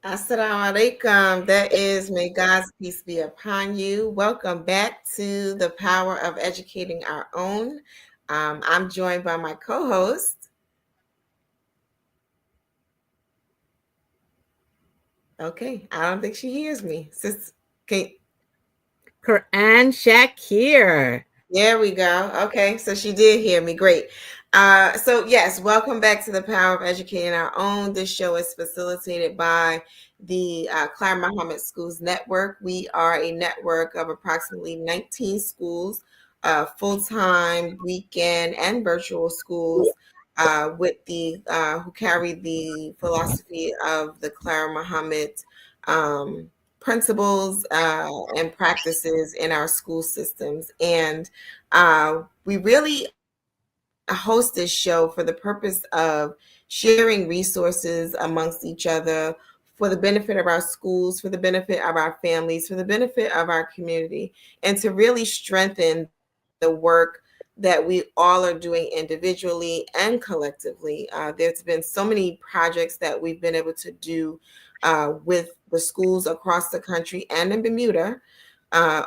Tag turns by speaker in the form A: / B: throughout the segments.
A: Assalamu alaikum. That is, may God's peace be upon you. Welcome back to the power of educating our own. I'm joined by my co-host. Okay, I don't think she hears me. Okay,
B: Quran Shakir.
A: there we go. Okay, so she did hear me. Great. So yes, welcome back to the Power of Educating Our Own. This show is facilitated by the Clara Mohammed Schools Network. We are a network of approximately 19 schools, full-time, weekend, and virtual schools, with the who carry the philosophy of the Clara Mohammed um, principles and practices in our school systems. And we really host this show for the purpose of sharing resources amongst each other for the benefit of our schools, for the benefit of our families, for the benefit of our community, and to really strengthen the work that we all are doing individually and collectively. There's been so many projects that we've been able to do with the schools across the country and in Bermuda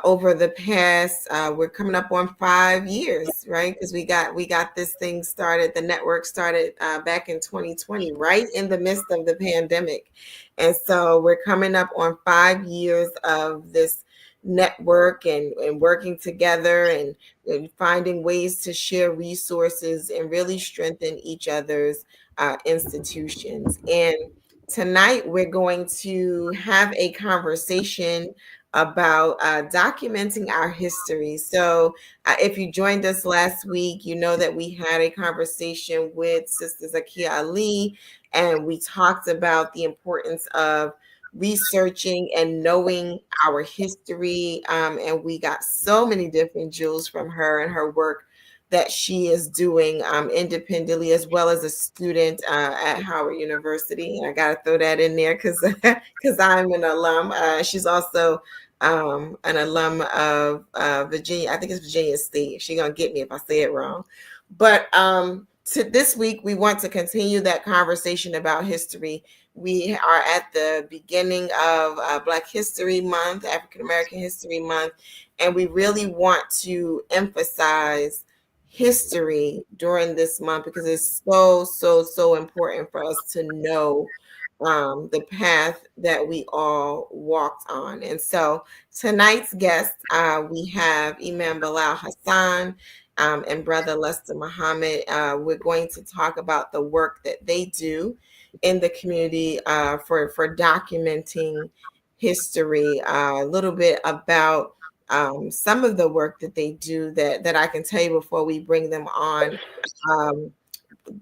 A: over the past we're coming up on 5 years, right? Because we got this thing started, the network started back in 2020, right in the midst of the pandemic. And so we're coming up on 5 years of this network and working together and finding ways to share resources and really strengthen each other's institutions. And tonight we're going to have a conversation about documenting our history. So, if you joined us last week, you know that we had a conversation with Sister Zakia Ali, and we talked about the importance of researching and knowing our history. And we got so many different jewels from her and her work that she is doing independently as well as a student at Howard University. And I got to throw that in there because I'm an alum. She's also an alum of Virginia. I think it's Virginia State. She's gonna get me if I say it wrong. But to this week, we want to continue that conversation about history. We are at the beginning of Black History Month, African American History Month, and we really want to emphasize history during this month because it's so important for us to know the path that we all walked on. And so tonight's guest, we have Imam Bilal Hassan and Brother Lester Muhammad. We're going to talk about the work that they do in the community for documenting history, a little bit about some of the work that they do that I can tell you before we bring them on. Um,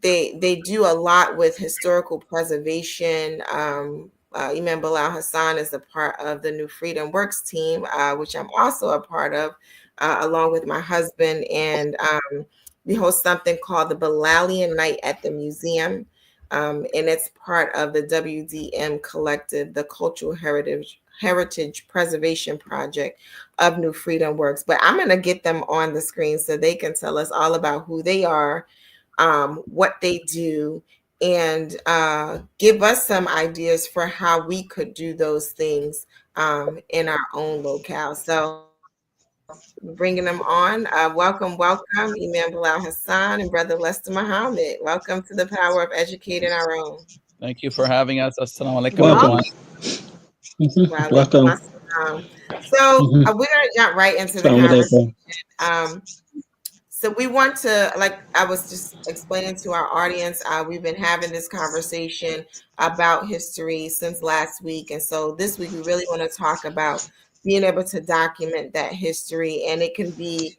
A: they do a lot with historical preservation. Imam Bilal Hassan is a part of the New Freedom Works team, which I'm also a part of, along with my husband. And we host something called the Bilalian Night at the Museum. And it's part of the WDM Collective, the Cultural Heritage Preservation Project of New Freedom Works. But I'm going to get them on the screen so they can tell us all about who they are, what they do, and give us some ideas for how we could do those things in our own locale. So, bringing them on, welcome, Imam Bilal Hassan and Brother Lester Muhammad. Welcome to the power of educating our own.
C: Thank you for having us. Assalamu alaikum,
B: Welcome.
C: everyone.
A: Walaikum
D: Welcome.
A: assalam. So, we're going to jump right into the
D: Assalamu
A: conversation.
D: alaikum.
A: Um, So we want to, like I was just explaining to our audience, we've been having this conversation about history since last week. And so this week we really want to talk about being able to document that history. And it can be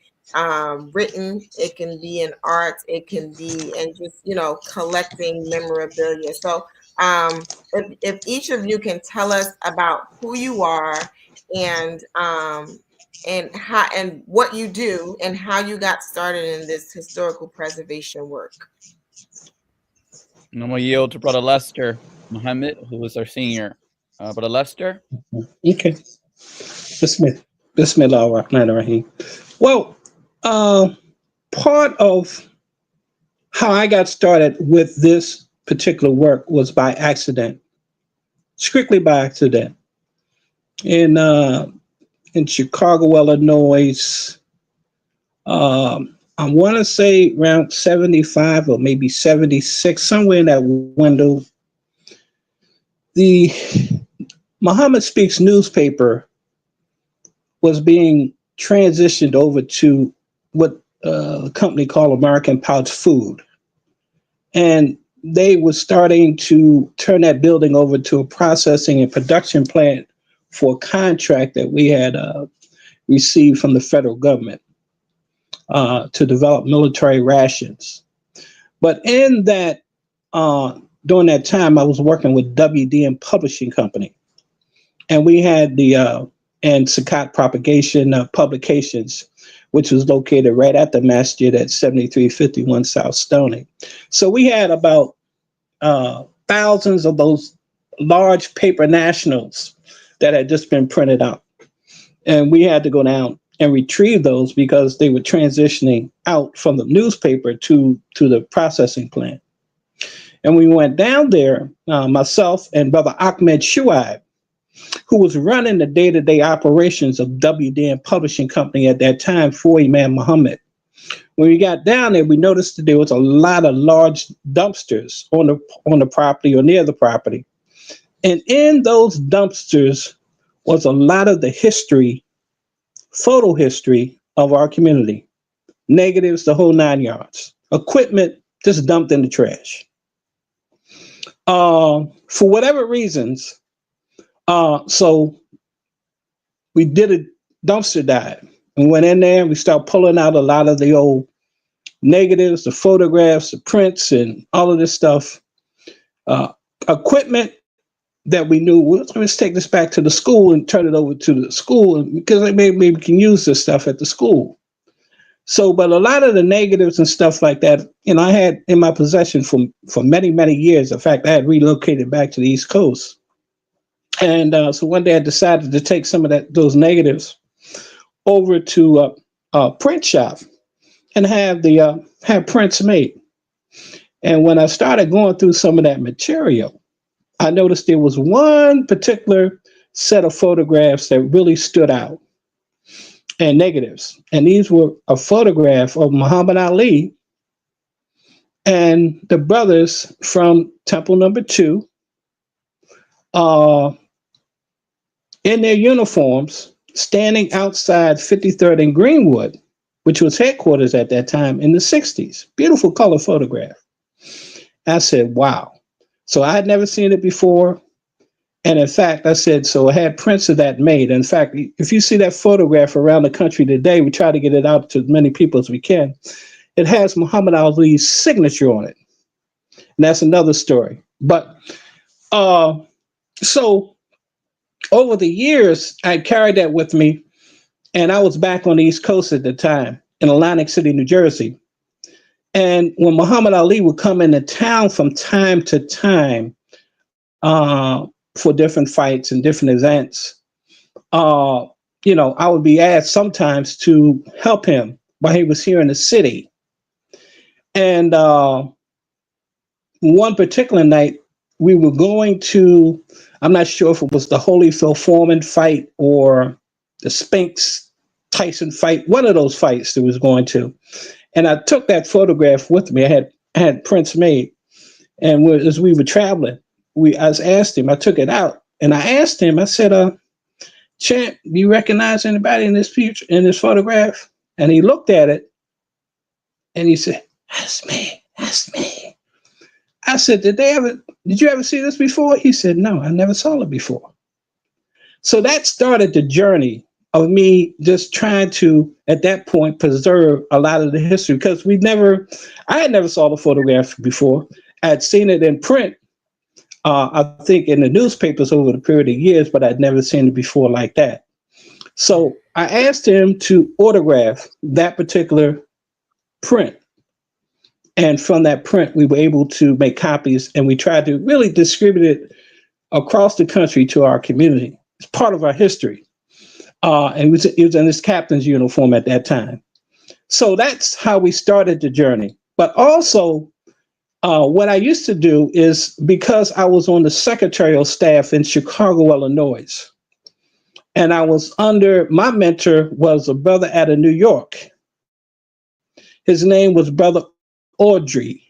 A: written, it can be in art, it can be in just, collecting memorabilia. So if each of you can tell us about who you are and how and what you do and how you got started in this historical preservation work.
C: And I'm going to yield to Brother Lester Mohammed, who is our senior. Brother Lester?
D: Okay. Bismillah. Bismillah ar-Rahman ar-Rahim. Well, part of how I got started with this particular work was by accident. strictly by accident. In Chicago, Illinois, I want to say around 75 or maybe 76, somewhere in that window, the Muhammad Speaks newspaper was being transitioned over to what a company called American Pouch Food. And they were starting to turn that building over to a processing and production plant for a contract that we had received from the federal government to develop military rations. But in that, during that time, I was working with WDM Publishing Company, and we had the and Sakat Propagation Publications, which was located right at the masjid at 7351 South Stony. So we had about thousands of those large paper nationals that had just been printed out. And we had to go down and retrieve those because they were transitioning out from the newspaper to the processing plant. And we went down there, myself and Brother Ahmed Shuaib, who was running the day-to-day operations of WDM Publishing Company at that time for Imam Muhammad. When we got down there, we noticed that there was a lot of large dumpsters on the property or near the property. And in those dumpsters was a lot of the history, photo history of our community. Negatives, the whole 9 yards. Equipment just dumped in the trash. For whatever reasons, so we did a dumpster dive and went in there and we started pulling out a lot of the old negatives, the photographs, the prints, and all of this stuff. Equipment that we knew, well, let's take this back to the school and turn it over to the school because maybe we can use this stuff at the school. So, but a lot of the negatives and stuff like that, I had in my possession for many, many years. In fact, I had relocated back to the East Coast. And so one day I decided to take some of those negatives over to a print shop and have prints made. And when I started going through some of that material, I noticed there was one particular set of photographs that really stood out, and negatives. And these were a photograph of Muhammad Ali and the brothers from Temple Number 2 in their uniforms, standing outside 53rd and Greenwood, which was headquarters at that time in the 60s. Beautiful color photograph. I said, wow. So I had never seen it before. And in fact, I said, so I had prints of that made. In fact, if you see that photograph around the country today, we try to get it out to as many people as we can. It has Muhammad Ali's signature on it. And that's another story. But so over the years, I carried that with me. And I was back on the East Coast at the time in Atlantic City, New Jersey. And when Muhammad Ali would come into town from time to time for different fights and different events, I would be asked sometimes to help him while he was here in the city. And one particular night, we were going to, I'm not sure if it was the Holyfield Foreman fight or the Spinks Tyson fight, one of those fights that was going to. And I took that photograph with me. I had prints made. And as we were traveling, I asked him, I took it out. And I asked him, I said, Champ, do you recognize anybody in this photograph? And he looked at it and he said, that's me. I said, did you ever see this before? He said, no, I never saw it before. So that started the journey of me just trying to, at that point, preserve a lot of the history because I had never saw the photograph before. I had seen it in print, I think in the newspapers over the period of years, but I'd never seen it before like that. So I asked him to autograph that particular print. And from that print, we were able to make copies and we tried to really distribute it across the country to our community. It's part of our history. And he was in his captain's uniform at that time. So that's how we started the journey. But also, What I used to do is, because I was on the secretarial staff in Chicago, Illinois, and I was under, my mentor was a brother out of New York. His name was Brother Audrey.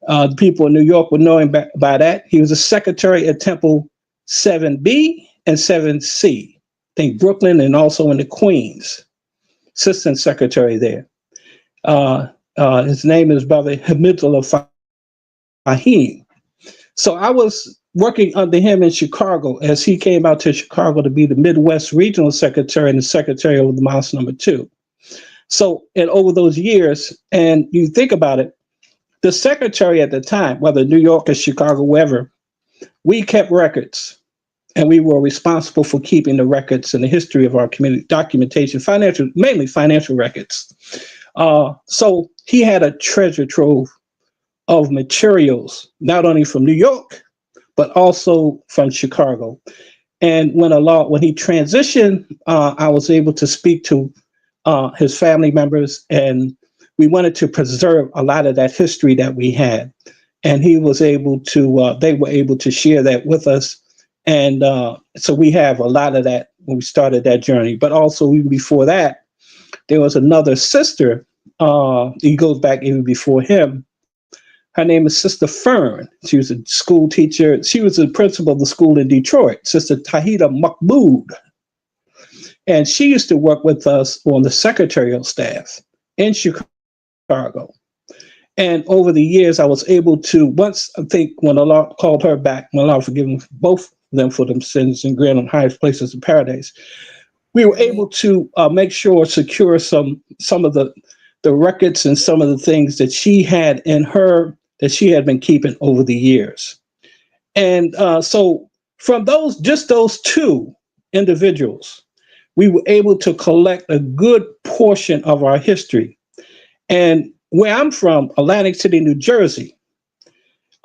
D: The people in New York would know him by that. He was a secretary at Temple 7B and 7C, I think Brooklyn, and also in the Queens, assistant secretary there. His name is Brother Hamidullah Fahim. So I was working under him in Chicago as he came out to Chicago to be the Midwest Regional Secretary and the Secretary of the Mouse number 2. So, and over those years, and you think about it, the secretary at the time, whether New York or Chicago, wherever, we kept records, and we were responsible for keeping the records and the history of our community, documentation, financial, mainly financial records. So he had a treasure trove of materials, not only from New York, but also from Chicago. And when he transitioned, I was able to speak to his family members, and we wanted to preserve a lot of that history that we had. And he was able to, they were able to share that with us. And so we have a lot of that when we started that journey. But also before that, there was another sister, he goes back even before him. Her name is Sister Fern. She was a school teacher. She was the principal of the school in Detroit, Sister Tahida Mahmoud. And she used to work with us on the secretarial staff in Chicago. And over the years, I was able to, once I think when Allah called her back, when Allah forgive both of them for them sins and grant them highest places in paradise, we were able to make sure, secure some of the records and some of the things that she had in her, that she had been keeping over the years. And so from just those two individuals, we were able to collect a good portion of our history. And where I'm from, Atlantic City, New Jersey,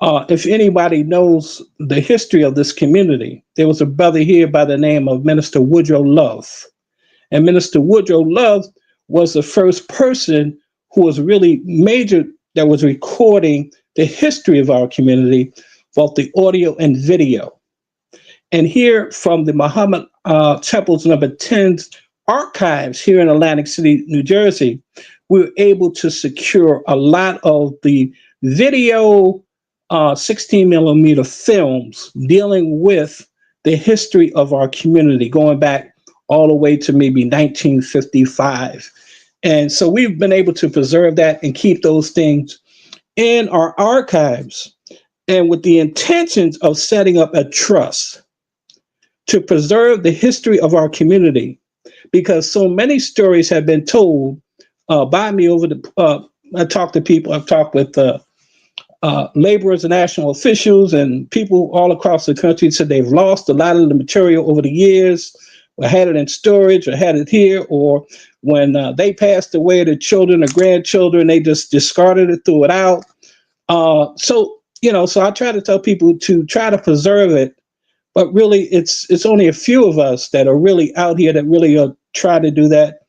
D: if anybody knows the history of this community, there was a brother here by the name of Minister Woodrow Love. And Minister Woodrow Love was the first person who was really major, that was recording the history of our community, both the audio and video. And here from the Muhammad Temples number 10's archives here in Atlantic City, New Jersey, we were able to secure a lot of the video 16 millimeter films dealing with the history of our community, going back all the way to maybe 1955. And so we've been able to preserve that and keep those things in our archives, and with the intentions of setting up a trust to preserve the history of our community, because so many stories have been told by me over the, I talk to people, I've talked with laborers and national officials and people all across the country, said they've lost a lot of the material over the years, or had it in storage, or had it here, or when they passed away, the children or grandchildren, they just discarded it, threw it out. So I try to tell people to try to preserve it, but really it's only a few of us that are really out here that really try to do that.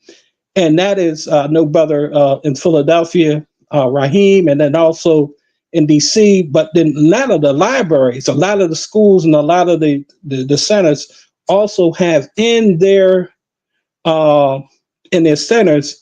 D: And that is no brother in Philadelphia, Raheem, and then also in DC, but then a lot of the libraries, a lot of the schools, and a lot of the centers also have in their centers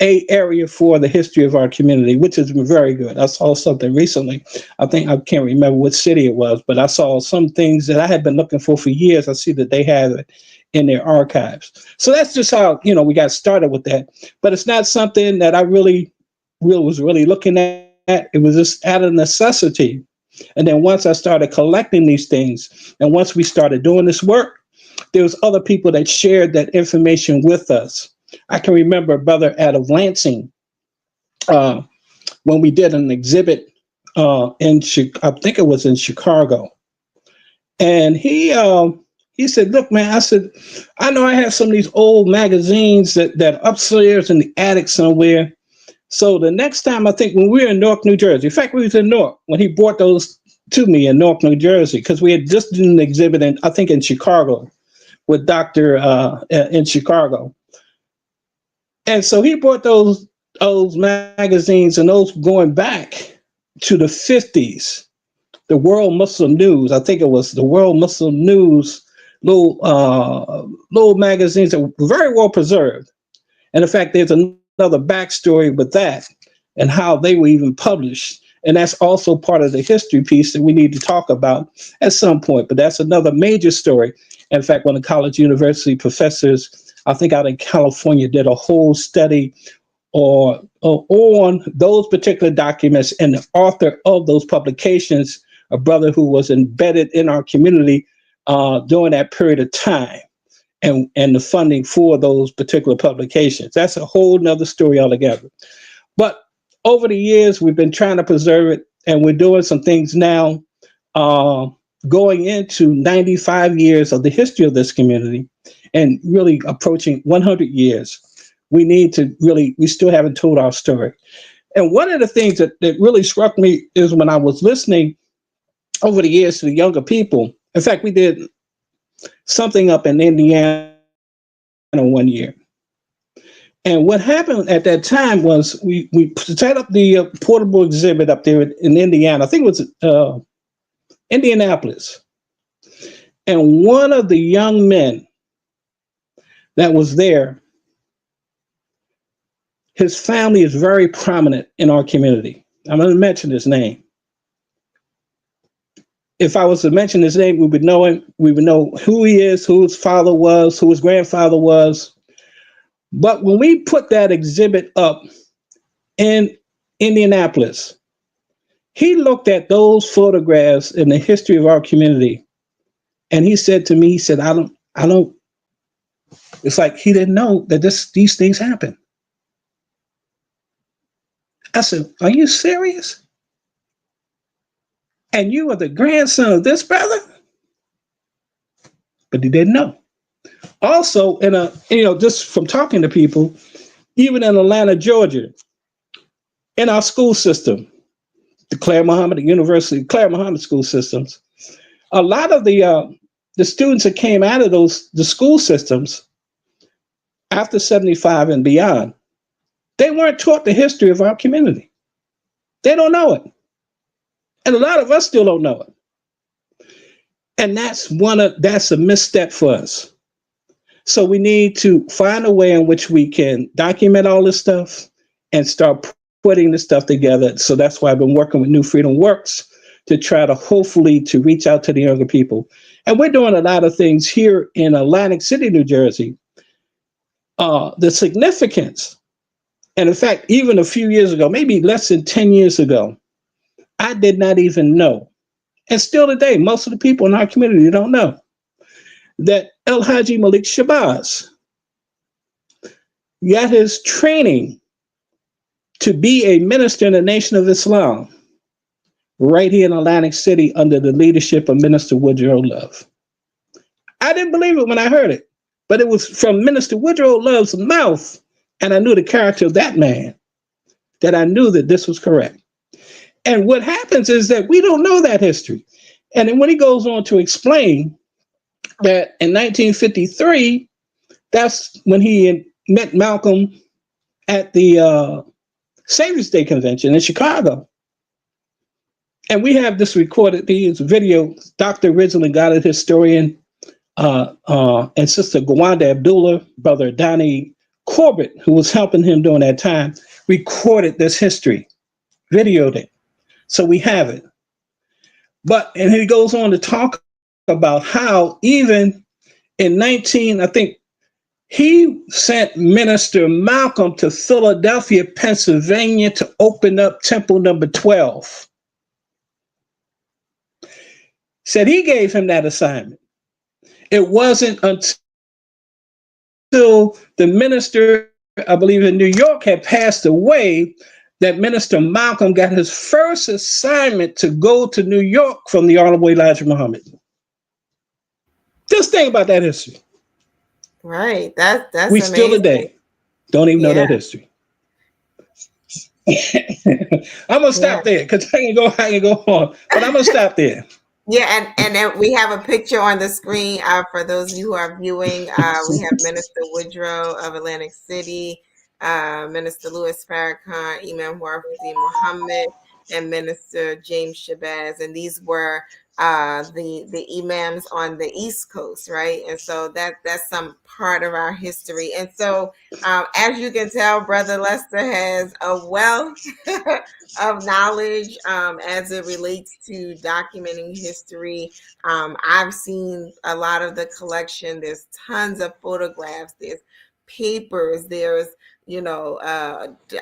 D: a area for the history of our community, which has been very good. I saw something recently. I can't remember what city it was, but I saw some things that I had been looking for years. I see that they have it in their archives. So that's just how, we got started with that. But it's not something that I really was looking at. It was just out of necessity. And then once I started collecting these things, and once we started doing this work, there was other people that shared that information with us. I can remember a brother out of Lansing, when we did an exhibit I think it was in Chicago. And he said, look, man, I said, I know I have some of these old magazines that are upstairs in the attic somewhere. So the next time, I think when we were in Newark, New Jersey, in fact, we was in Newark when he brought those to me in Newark, New Jersey, because we had just done an exhibit in Chicago with Dr. In Chicago. And so he brought those magazines, and those going back to the 50s, the World Muslim News, I think it was the World Muslim News, little magazines that were very well preserved. And in fact, there's another backstory with that and how they were even published. And that's also part of the history piece that we need to talk about at some point. But that's another major story. In fact, one of the college university professors, I think out in California, did a whole study or on those particular documents, and the author of those publications, a brother who was embedded in our community during that period of time, and the funding for those particular publications. That's a whole nother story altogether. But over the years, we've been trying to preserve it, and we're doing some things now, going into 95 years of the history of this community and really approaching 100 years. We still haven't told our story. And one of the things that really struck me is when I was listening over the years to the younger people. In fact, we did something up in Indiana one year. And what happened at that time was we set up the portable exhibit up there in Indiana. I think it was Indianapolis. And one of the young men that was there, his family is very prominent in our community. I'm going to mention his name. If I was to mention his name, we would know him. We would know who he is, who his father was, who his grandfather was. But when we put that exhibit up in Indianapolis, he looked at those photographs in the history of our community, and he said to me, he said, I don't, it's like he didn't know that these things happen. I said, are you serious? And you are the grandson of this brother? But he didn't know. Also, just from talking to people, even in Atlanta, Georgia, in our school system, the Clara Muhammad school systems, a lot of the students that came out of the school systems after 75 and beyond, they weren't taught the history of our community. They don't know it. And a lot of us still don't know it. And that's a misstep for us. So we need to find a way in which we can document all this stuff and start putting this stuff together. So that's why I've been working with New Freedom Works to try to hopefully to reach out to the younger people. And we're doing a lot of things here in Atlantic City, New Jersey. The significance, and in fact, even a few years ago, maybe less than 10 years ago, I did not even know. And still today, most of the people in our community don't know that El Haji Malik Shabazz got his training to be a minister in the Nation of Islam right here in Atlantic City under the leadership of Minister Woodrow Love. I didn't believe it when I heard it, but it was from Minister Woodrow Love's mouth, and I knew the character of that man, that I knew that this was correct. And what happens is that we don't know that history. And then when he goes on to explain that in 1953, that's when he met Malcolm at the Savior's Day Convention in Chicago. And we have this recorded, this video, Dr. Ridgely Goddard, historian, and Sister Gawanda Abdullah, Brother Donnie Corbett, who was helping him during that time, recorded this history, videoed it. So we have it. And he goes on to talk about how even in I think he sent Minister Malcolm to Philadelphia, Pennsylvania to open up Temple number 12. Said he gave him that assignment. It wasn't until the minister, I believe in New York, had passed away that Minister Malcolm got his first assignment to go to New York from the Honorable Elijah Muhammad. Just think about that history.
A: Right. That's
D: we
A: amazing.
D: Still today don't even know that history. I'm gonna stop there because I can go on, but I'm gonna stop there.
A: Yeah, and then we have a picture on the screen for those of you who are viewing. We have Minister Woodrow of Atlantic City, Minister Louis Farrakhan, Imam Warfudin Muhammad, and Minister James Shabazz, and these were the imams on the East Coast, right? And so that's some part of our history. And so, as you can tell, Brother Lester has a wealth of knowledge as it relates to documenting history. I've seen a lot of the collection. There's tons of photographs. There's papers. There's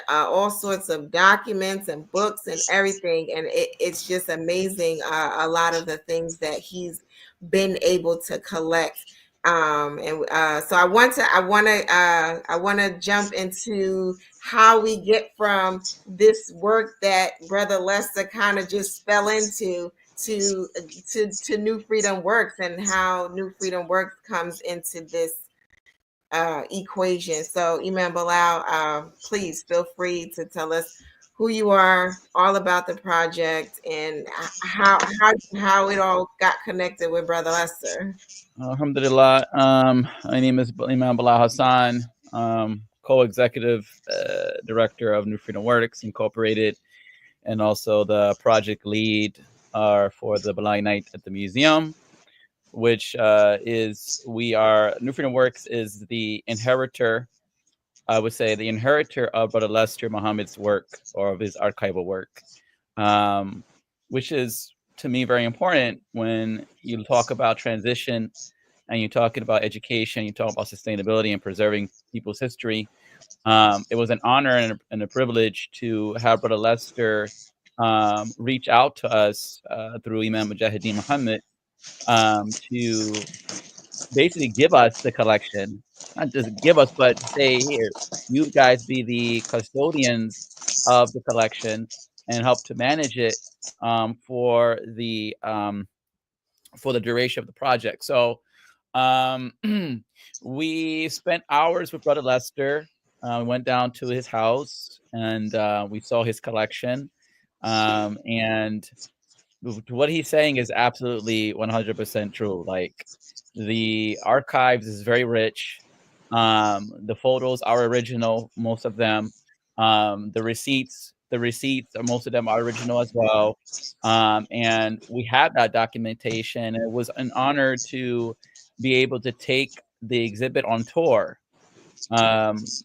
A: all sorts of documents and books and everything, and it's just amazing, a lot of the things that he's been able to collect. And so I want to jump into how we get from this work that Brother Lester kind of just fell into to New Freedom Works, and how New Freedom Works comes into this equation. So, Imam Bilal, please feel free to tell us who you are, all about the project, and how it all got connected with Brother Lester.
C: Alhamdulillah. My name is Imam Bilal Hassan, co-executive director of New Freedom Works Incorporated, and also the project lead for the Balai Night at the museum, which New Freedom Works is the inheritor, I would say, the inheritor of Brother Lester Muhammad's work, or of his archival work, which is, to me, very important when you talk about transition and you're talking about education, you talk about sustainability and preserving people's history. It was an honor and a privilege to have Brother Lester reach out to us through Imam Mujahideen Muhammad to basically give us the collection. Not just give us, but say, here, you guys be the custodians of the collection and help to manage it for the duration of the project. So we spent hours with Brother Lester. We went down to his house and we saw his collection. And what he's saying is absolutely 100% true. Like, the archives is very rich. The photos are original, most of them. The receipts, most of them are original as well. And we have that documentation. It was an honor to be able to take the exhibit on tour.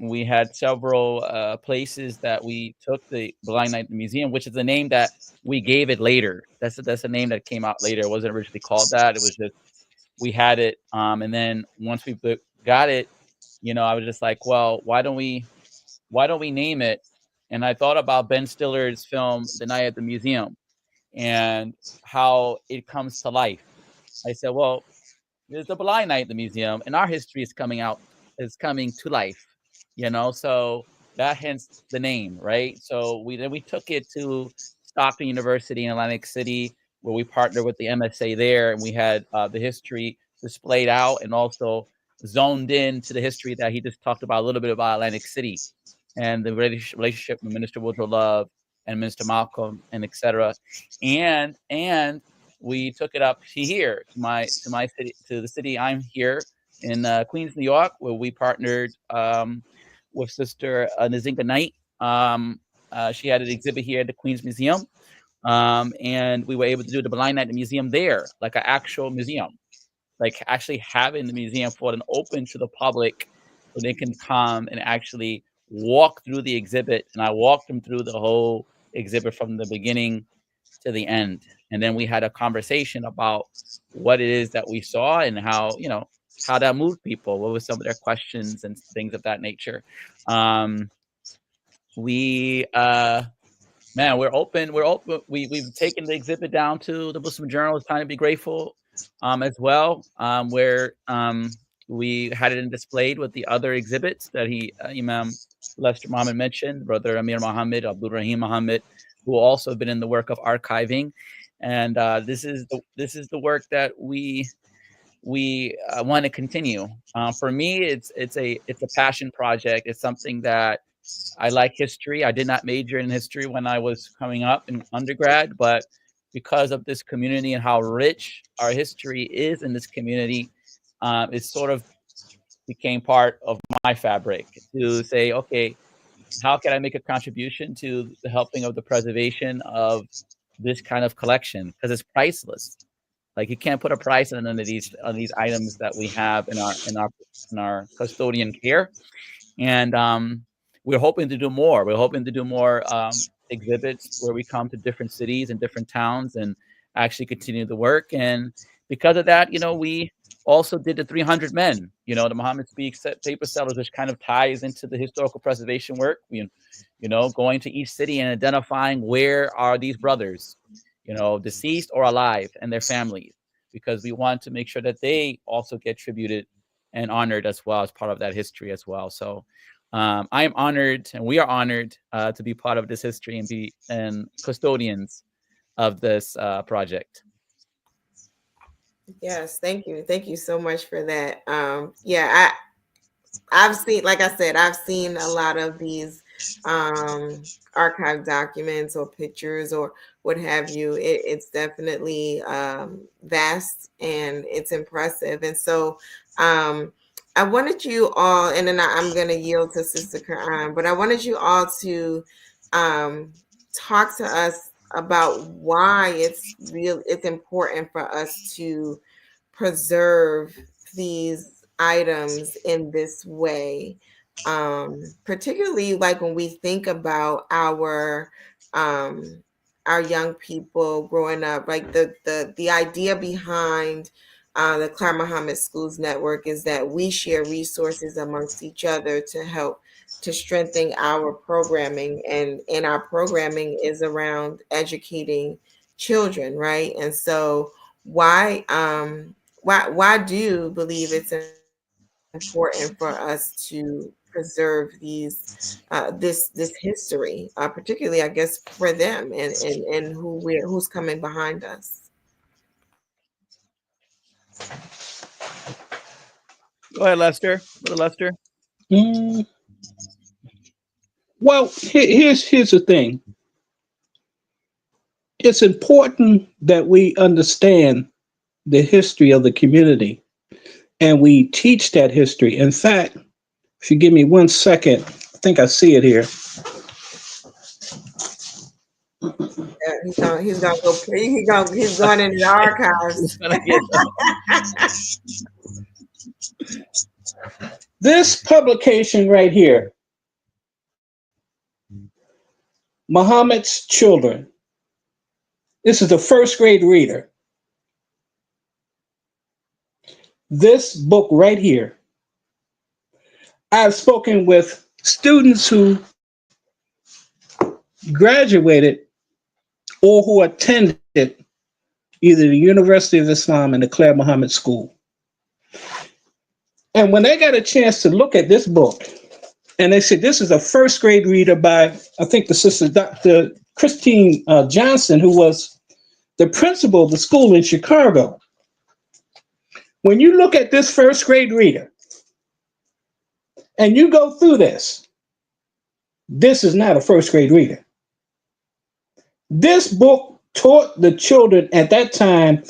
C: We had several places that we took the Blind Night Museum, which is the name that we gave it later. That's a name that came out later. It wasn't originally called that. It was just, we had it. And then once we got it, I was just like, well, why don't we name it? And I thought about Ben Stiller's film, The Night at the Museum, and how it comes to life. I said, well, there's the Blind Night at the museum, and our history is coming to life, so that hence the name, right? So we took it to Stockton University in Atlantic City, where we partnered with the MSA there, and we had the history displayed out and also zoned in to the history that he just talked about a little bit about Atlantic City and the relationship with Minister Woodrow Love and Minister Malcolm and etc. And we took it up here to my city, to the city I'm here in Queens, New York, where we partnered with Sister Nazinga Knight. She had an exhibit here at the Queens Museum, and we were able to do the Blind Night at the museum there, like an actual museum, like actually having the museum for an open to the public, so they can come and actually walk through the exhibit. And I walked them through the whole exhibit from the beginning to the end. And then we had a conversation about what it is that we saw and how that moved people. What were some of their questions and things of that nature. We're open. We've taken the exhibit down to the Muslim Journal. It's time to be grateful as well, where we had it displayed with the other exhibits that Imam Lester Muhammad mentioned, Brother Amir Muhammad, Abdul Rahim Muhammad, who also have been in the work of archiving. And this is the work that we want to continue. For me, it's a passion project. It's something that I like. History. I did not major in history when I was coming up in undergrad, but because of this community and how rich our history is in this community, it sort of became part of my fabric to say, okay, how can I make a contribution to the helping of the preservation of this kind of collection? Because it's priceless. Like, you can't put a price on these items that we have in our custodian care. And we're hoping to do more. We're hoping to do more exhibits where we come to different cities and different towns and actually continue the work. And because of that, we also did the 300 Men, the Mohammed Speaks paper sellers, which kind of ties into the historical preservation work. Going to each city and identifying where are these brothers, deceased or alive, and their families, because we want to make sure that they also get tributed and honored as well as part of that history as well. So I am honored, and we are honored to be part of this history and be custodians of this project.
A: Yes, thank you so much for that. Yeah, I've seen, like I said, I've seen a lot of these archive documents or pictures or what have you. It's definitely vast and it's impressive. And so I wanted you all, and then I'm going to yield to Sister Quran, but I wanted you all to talk to us about why it's important for us to preserve these items in this way, particularly like when we think about our young people growing up. Like the idea behind the Clara Muhammad Schools Network is that we share resources amongst each other to help to strengthen our programming, and our programming is around educating children, right? And so why do you believe it's important for us to preserve this history, particularly, I guess, for them and who's coming behind us?
C: Go ahead, Lester. Brother Lester.
D: Mm, well, here's the thing. It's important that we understand the history of the community and we teach that history. In fact, if you give me 1 second, I think I see it here.
A: Yeah, he's gonna go. He's going into the archives.
D: This publication right here, Muhammad's Children. This is the first grade reader. This book right here, I've spoken with students who graduated or who attended either the University of Islam and the Clara Muhammad School. And when they got a chance to look at this book, and they said, this is a first grade reader by, I think, the sister, Dr. Christine Johnson, who was the principal of the school in Chicago. When you look at this first grade reader and you go through this is not a first grade reader. This book taught the children at that time,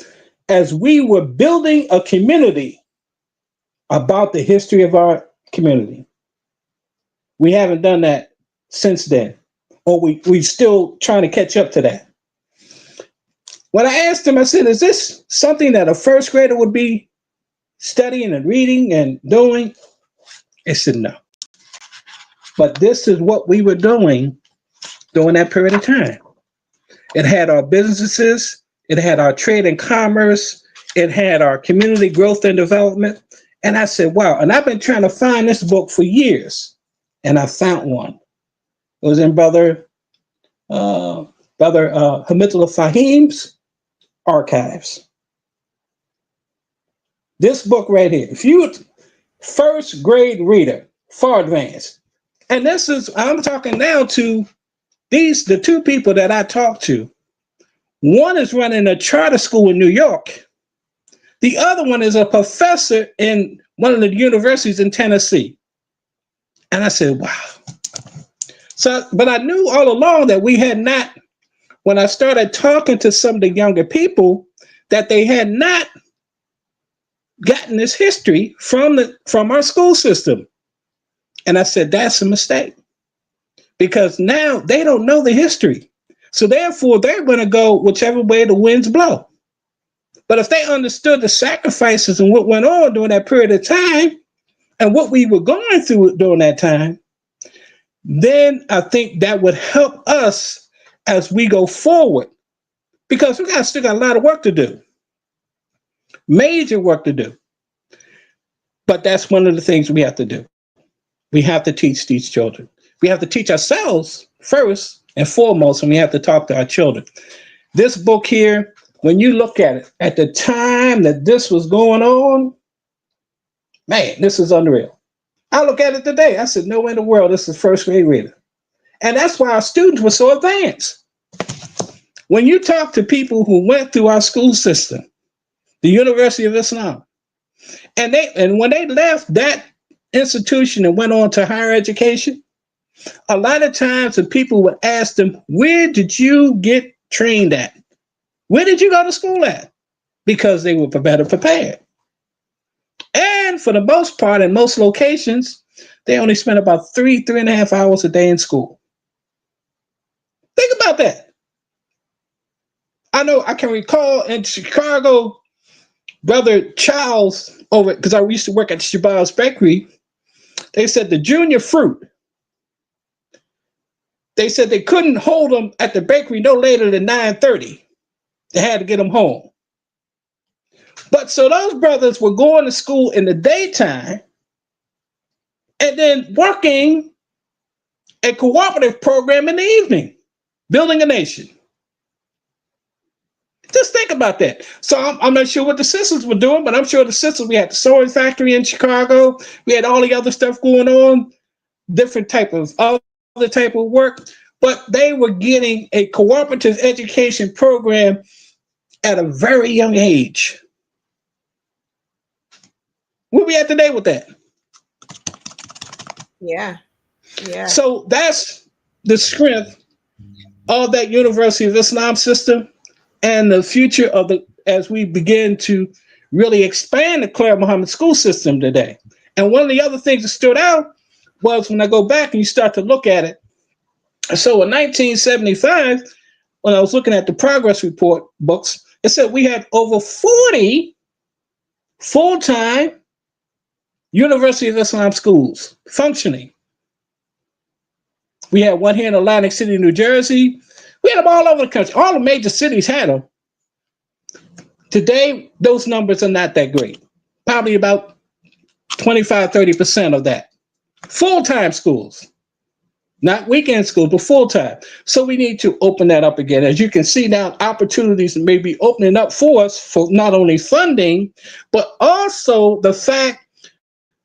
D: as we were building a community, about the history of our community. We haven't done that since then, or we're still trying to catch up to that. When I asked them, I said, is this something that a first grader would be studying and reading and doing? They said no. But this is what we were doing during that period of time. It had our businesses, it had our trade and commerce, it had our community growth and development. And I said, wow. And I've been trying to find this book for years, and I found one. It was in Brother Hamidullah Fahim's archives. This book right here, if you first grade reader, far advanced, and I'm talking now to the two people that I talked to. One is running a charter school in New York. The other one is a professor in one of the universities in Tennessee. And I said, wow. So, but I knew all along that we had not, when I started talking to some of the younger people, that they had not gotten this history from our school system. And I said, that's a mistake. because now they don't know the history. So therefore, they're going to go whichever way the winds blow. But if they understood the sacrifices and what went on during that period of time and what we were going through during that time, then I think that would help us as we go forward, because we still got a lot of work to do, major work to do. But that's one of the things we have to do. We have to teach these children. We have to teach ourselves first and foremost, and we have to talk to our children. This book here, when you look at it, at the time that this was going on, man, this is unreal. I look at it today. I said, no way in the world, this is first grade reader. And that's why our students were so advanced. When you talk to people who went through our school system, the University of Islam, and when they left that institution and went on to higher education, a lot of times the people would ask them, where did you get trained at? Where did you go to school at? Because they were better prepared. And for the most part, in most locations, they only spent about 3.5 hours a day in school. Think about that. I know I can recall in Chicago, Brother Charles, over because I used to work at Shabazz Bakery, they said the junior fruit, they said they couldn't hold them at the bakery no later than 9:30. They had to get them home. But so those brothers were going to school in the daytime and then working a cooperative program in the evening, building a nation. Just think about that. So I'm not sure what the sisters were doing, but I'm sure the sisters, we had the sewing factory in Chicago. We had all the other stuff going on, different type of other type of work, but they were getting a cooperative education program at a very young age. Where we at today with that?
A: Yeah. Yeah.
D: So that's the strength of that University of Islam system and the future of as we begin to really expand the Clara Muhammad school system today. And one of the other things that stood out was when I go back and you start to look at it. So in 1975, when I was looking at the progress report books, it said we had over 40 full-time University of Islam schools functioning. We had one here in Atlantic City, New Jersey. We had them all over the country. All the major cities had them. Today, those numbers are not that great. Probably about 25, 30% of that. Full-time schools. Not weekend schools, but full-time. So we need to open that up again. As you can see now, opportunities may be opening up for us for not only funding, but also the fact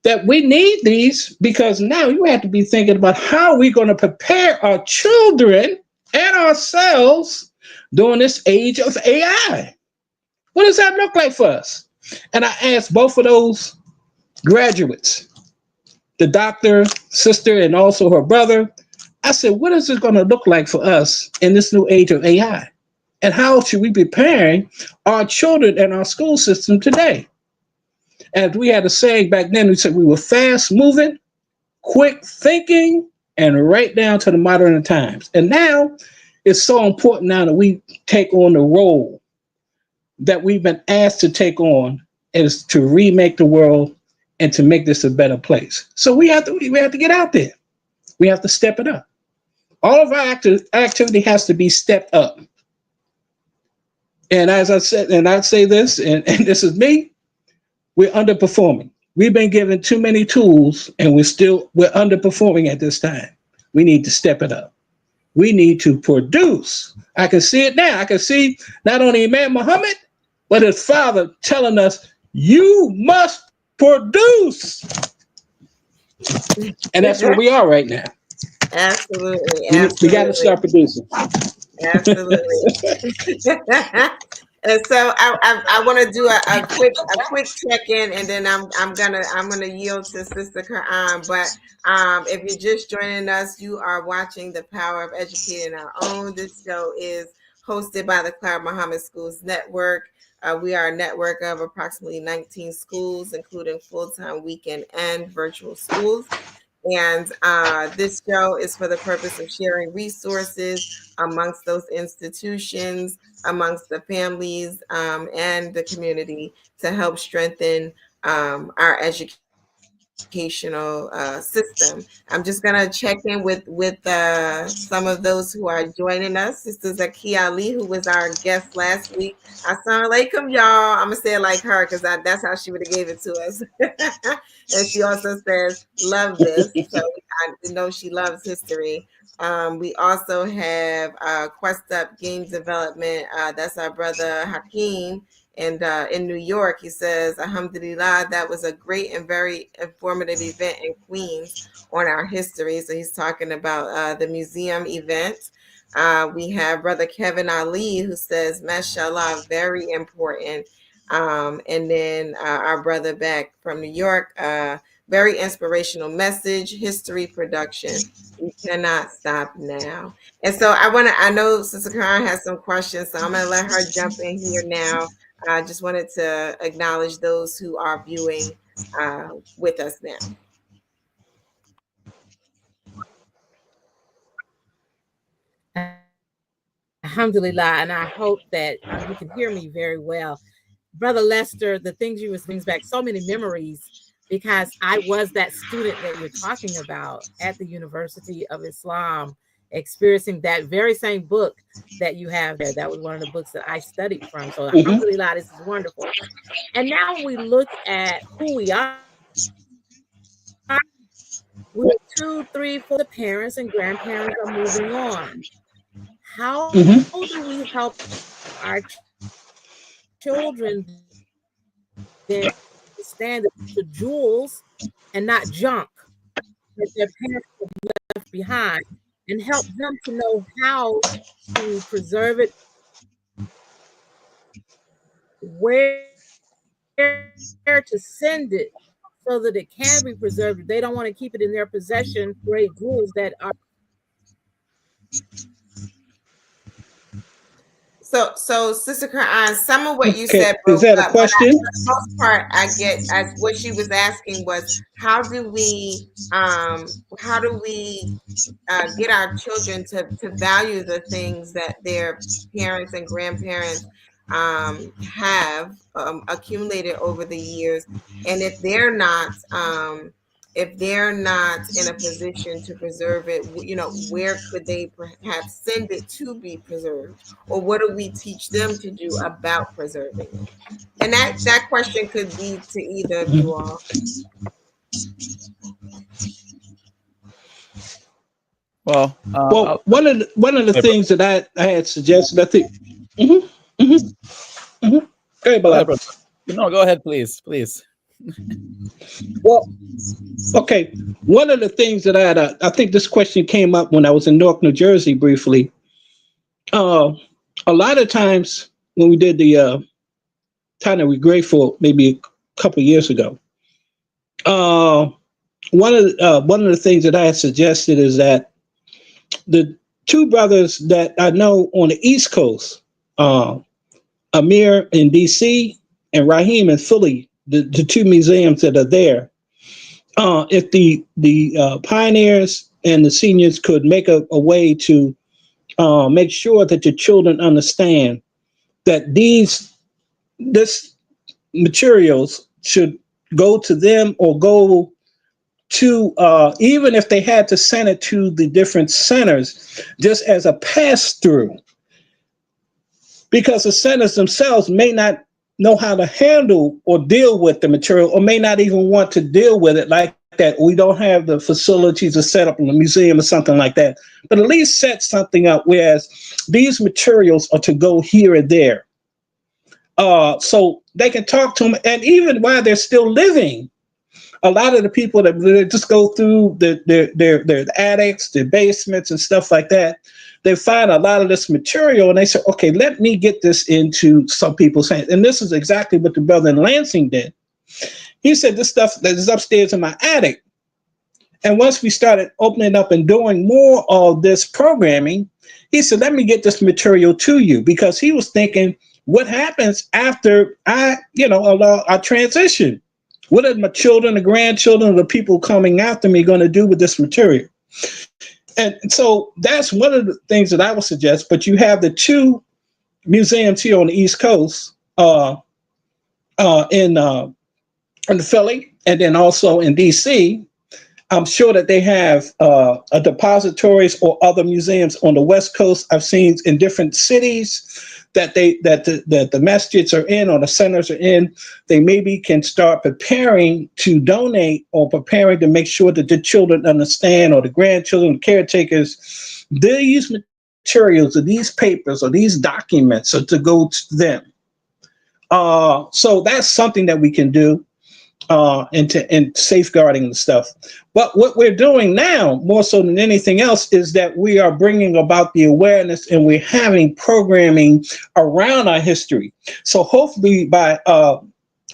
D: that we need these, because now you have to be thinking about how we're going to prepare our children and ourselves during this age of AI. What does that look like for us? And I asked both of those graduates, the doctor, sister, and also her brother, I said, what is it going to look like for us in this new age of AI? And how should we be preparing our children and our school system today? And we had a saying back then, we said we were fast moving, quick thinking, and right down to the modern times. And now it's so important now that we take on the role that we've been asked to take on, is to remake the world and to make this a better place. So we have to get out there. We have to step it up. All of our activity has to be stepped up. And as I said, and I say this, and this is me, we're underperforming. We've been given too many tools, and we're underperforming at this time. We need to step it up. We need to produce. I can see it now. I can see not only Imam Mohammed, but his father telling us, you must produce. And that's where we are right now.
A: Absolutely.
D: We got to start producing.
A: Absolutely. And so I want to do a quick check-in, and then I'm gonna yield to Sister Quran. But if you're just joining us, you are watching The Power of Educating Our Own. This show is hosted by the Clara Muhammad Schools Network. We are a network of approximately 19 schools, including full-time, weekend, and virtual schools. And this show is for the purpose of sharing resources amongst those institutions, amongst the families, and the community to help strengthen our educational system. I'm just gonna check in with some of those who are joining us. Sister Zakia Ali, who was our guest last week. Assalamu alaikum, y'all. I'm gonna say it like her because that's how she would have gave it to us. And she also says, "Love this." So I know she loves history. We also have Quest Up Game Development. That's our brother Hakeem. And in New York, he says, Alhamdulillah, that was a great and very informative event in Queens on our history. So he's talking about the museum event. We have Brother Kevin Ali, who says, Mashallah, very important. And then our brother back from New York, very inspirational message, history production. We cannot stop now. And so I know Sister Karen has some questions, so I'm going to let her jump in here now. I just wanted to acknowledge those who are viewing with us now.
B: Alhamdulillah, and I hope that you can hear me very well. Brother Lester, the things you was brings back so many memories because I was that student that you're talking about at the University of Islam, experiencing that very same book that you have there. That was one of the books that I studied from. So alhamdulillah, this is wonderful. And now we look at who we are. We're 2, 3, 4. The parents and grandparents are moving on. How do we help our children then understand the jewels and not junk that their parents have left behind, and help them to know how to preserve it, where to send it so that it can be preserved? They don't want to keep it in their possession, great jewels that are.
A: So Sister Quran, some of what you said
D: is that a question?
A: But for the most part, I get as what she was asking was how do we get our children to value the things that their parents and grandparents have accumulated over the years, and if they're not in a position to preserve it, where could they perhaps send it to be preserved, or what do we teach them to do about preserving it? And that question could be to either of you all.
C: Well,
D: one of the things that I had suggested, I think. Go ahead,
C: no, go ahead, please.
D: Well, okay. One of the things that I think this question came up when I was in Newark, New Jersey, briefly. A lot of times when we did the time that we're grateful, maybe a couple of years ago. One of the things that I had suggested is that the two brothers that I know on the East Coast, Amir in DC and Raheem in Philly, the two museums that are there, if the pioneers and the seniors could make a way to make sure that the children understand that this materials should go to them, or go to, even if they had to send it to the different centers, just as a pass-through, because the centers themselves may not know how to handle or deal with the material, or may not even want to deal with it like that. We don't have the facilities to set up in a museum or something like that, but at least set something up, whereas these materials are to go here and there. So they can talk to them, and even while they're still living, a lot of the people that just go through their attics, their basements and stuff like that, they find a lot of this material and they say, okay, let me get this into some people's hands. And this is exactly what the brother in Lansing did. He said, this stuff that is upstairs in my attic. And once we started opening up and doing more of this programming, he said, let me get this material to you, because he was thinking, what happens after I transition? What are my children, the grandchildren, the people coming after me going to do with this material? And so that's one of the things that I would suggest. But you have the two museums here on the East Coast, in Philly, and then also in DC. I'm sure that they have a depositories or other museums on the West Coast. I've seen in different cities that the masjids are in or the centers are in. They maybe can start preparing to donate or preparing to make sure that the children understand, or the grandchildren, the caretakers, these materials or these papers or these documents are to go to them. So that's something that we can do and safeguarding the stuff. But what we're doing now, more so than anything else, is that we are bringing about the awareness, and we're having programming around our history. So hopefully by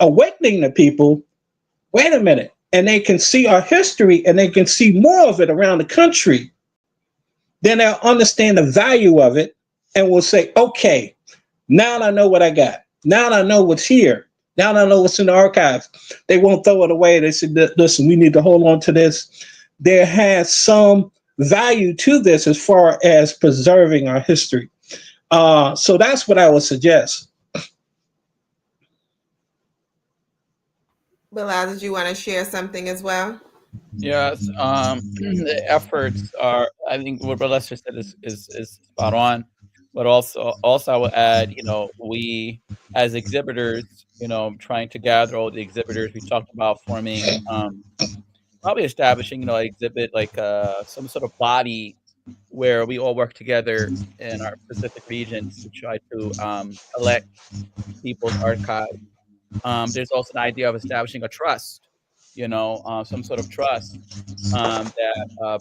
D: awakening the people, wait a minute, and they can see our history and they can see more of it around the country, then they'll understand the value of it and will say, okay, now I know what I got. Now I know what's here. Now I know what's in the archives. They won't throw it away. They said, listen, we need to hold on to this. There has some value to this as far as preserving our history. So that's what I would suggest.
A: Bilal, did you want to share something as well?
C: Yes, the efforts are. I think what Brother Lester said is spot on, but also I would add, we as exhibitors, trying to gather all the exhibitors. We talked about forming, probably establishing, an exhibit like some sort of body where we all work together in our specific regions to try to collect people's archives. There's also an idea of establishing a trust, some sort of trust that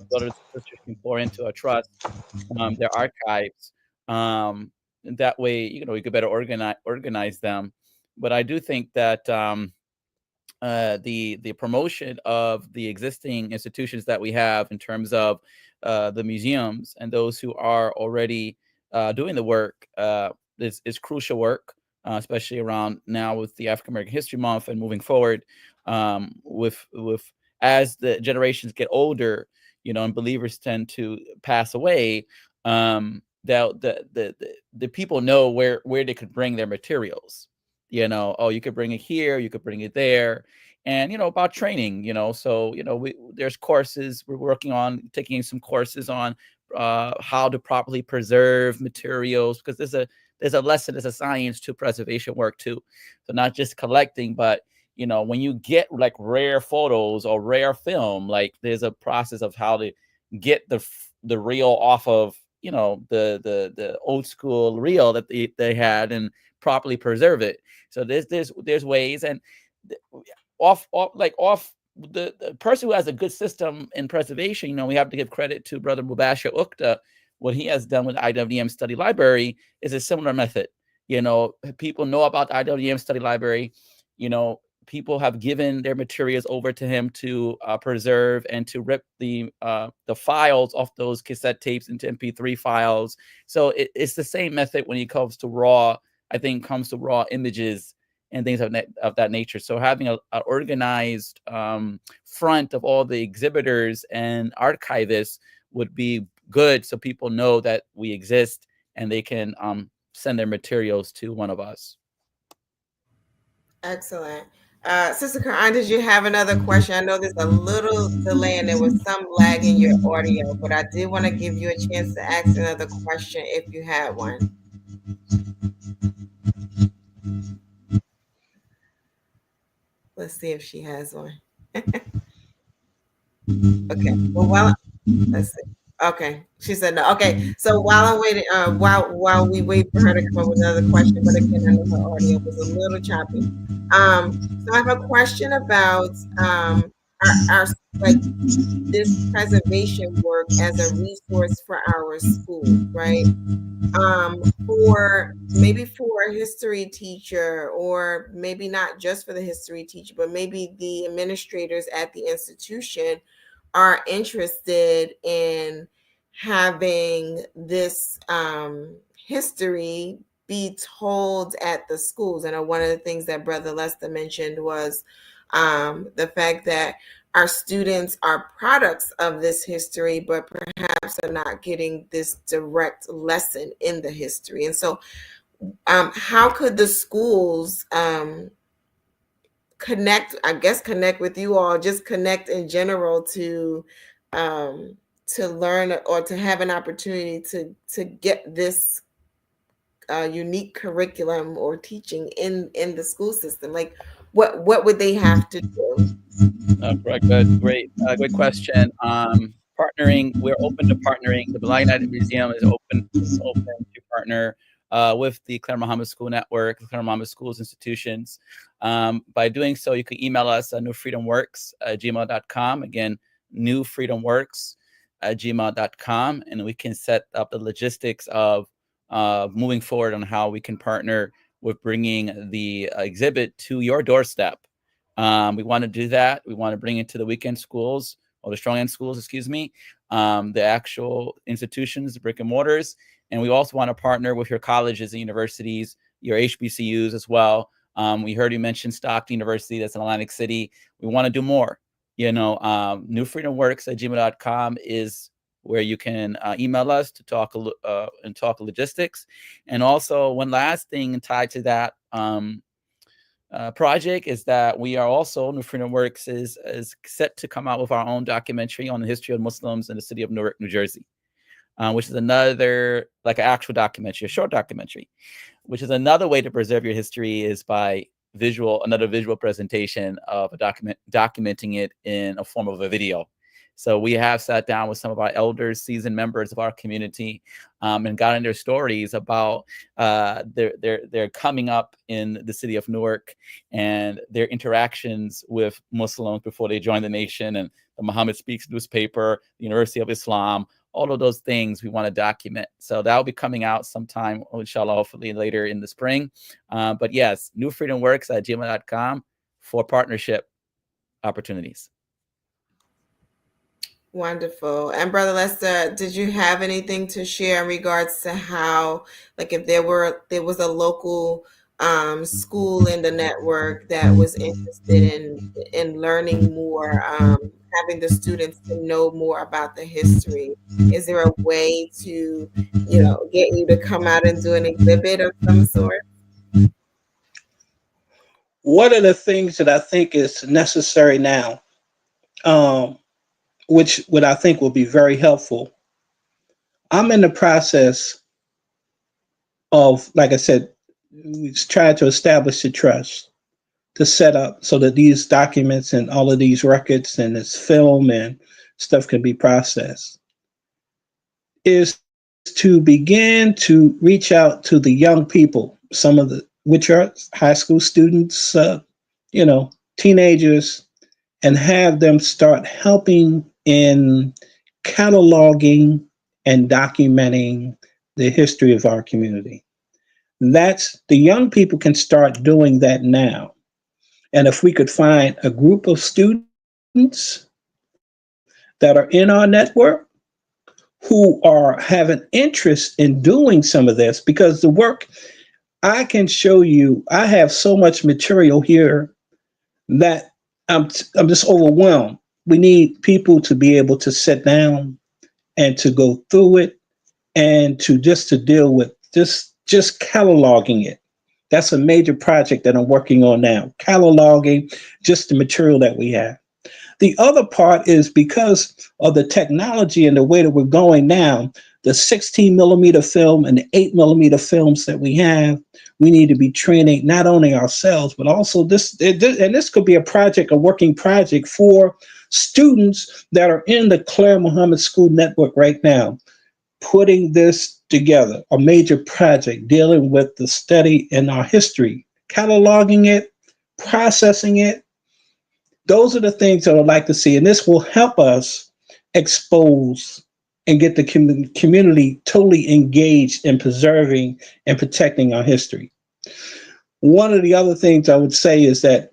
C: brothers and sisters can pour into a trust, their archives. And that way, we could better organize them. But I do think that the promotion of the existing institutions that we have in terms of the museums and those who are already doing the work is crucial work, especially around now with the African American History Month and moving forward, with as the generations get older, and believers tend to pass away. The people know where they could bring their materials. Oh, you could bring it here, you could bring it there. And about training, so there's courses we're working on, taking some courses on how to properly preserve materials, because there's a lesson, there's a science to preservation work too. So not just collecting, but when you get like rare photos or rare film, like there's a process of how to get the reel off of the old school reel that they had, and properly preserve it. So there's ways, and off the person who has a good system in preservation, we have to give credit to Brother Mubashir Ukta. What he has done with IWM Study Library is a similar method. People know about the IWM Study Library. People have given their materials over to him to preserve and to rip the files off those cassette tapes into MP3 files. So it's the same method when it comes to raw. I think comes to raw images and things of that nature. So having an organized front of all the exhibitors and archivists would be good, so people know that we exist and they can send their materials to one of us.
A: Excellent. Sister Karan, did you have another question? I know there's a little delay and there was some lag in your audio, but I did want to give you a chance to ask another question if you had one. Let's see if she has one. Okay. Well, let's see. Okay, she said no. Okay, so while I'm waiting, while we wait for her to come up with another question, but again, I know her audio was a little choppy. So I have a question about our like this preservation work as a resource for our schools, right? For maybe for a history teacher, or maybe not just for the history teacher, but maybe the administrators at the institution are interested in having this history be told at the schools. I know one of the things that Brother Lester mentioned was the fact that our students are products of this history, but perhaps are not getting this direct lesson in the history. And so how could the schools connect with you all, just connect in general to learn or to have an opportunity to get this unique curriculum or teaching in the school system? Like what would they have to do?
C: Correct. Great question. Partnering, we're open to partnering. The Black United Museum is open to partner with the Clara Mohammed School Network, the Clara Mohammed Schools institutions. By doing so, you can email us at newfreedomworks@gmail.com. Again, newfreedomworks@gmail.com, and we can set up the logistics of moving forward on how we can partner with bringing the exhibit to your doorstep. We want to do that. We want to bring it to the weekend schools, or the strong end schools, excuse me, the actual institutions, the brick and mortars. And we also want to partner with your colleges and universities, your HBCUs as well. We heard you mention Stockton University, that's in Atlantic City. We want to do more. Newfreedomworks@gmail.com is where you can email us to talk logistics. And also, one last thing tied to that project is that we are also, New Freedom Works is set to come out with our own documentary on the history of Muslims in the city of Newark, New Jersey, which is another, like an actual documentary, a short documentary, which is another way to preserve your history, is by another visual presentation of a documenting it in a form of a video. So we have sat down with some of our elders, seasoned members of our community, and gotten their stories about their coming up in the city of Newark and their interactions with Muslims before they joined the nation, and the Mohammed Speaks newspaper, the University of Islam, all of those things we want to document. So that will be coming out sometime, inshallah, hopefully later in the spring. But yes, newfreedomworks@gmail.com for partnership opportunities.
A: Wonderful. And Brother Lester, did you have anything to share in regards to how, like, if there was a local school in the network that was interested in learning more, having the students to know more about the history, is there a way to, get you to come out and do an exhibit of some sort?
D: One of the things that I think is necessary now, which what I think will be very helpful. I'm in the process of, like I said, trying to establish the trust to set up so that these documents and all of these records and this film and stuff can be processed, is to begin to reach out to the young people, which are high school students, teenagers, and have them start helping in cataloging and documenting the history of our community. The young people can start doing that now. And if we could find a group of students that are in our network who have an interest in doing some of this, because the work I can show you, I have so much material here that I'm just overwhelmed. We need people to be able to sit down and to go through it and to deal with just cataloging it. That's a major project that I'm working on now, cataloging just the material that we have. The other part is, because of the technology and the way that we're going now, the 16 millimeter film and the 8 millimeter films that we have, we need to be training not only ourselves, but also this could be a working project for students that are in the Clara Mohammed School Network right now, putting this together, a major project dealing with the study in our history, cataloging it, processing it. Those are the things that I'd like to see, and this will help us expose and get the community totally engaged in preserving and protecting our history. One of the other things I would say is that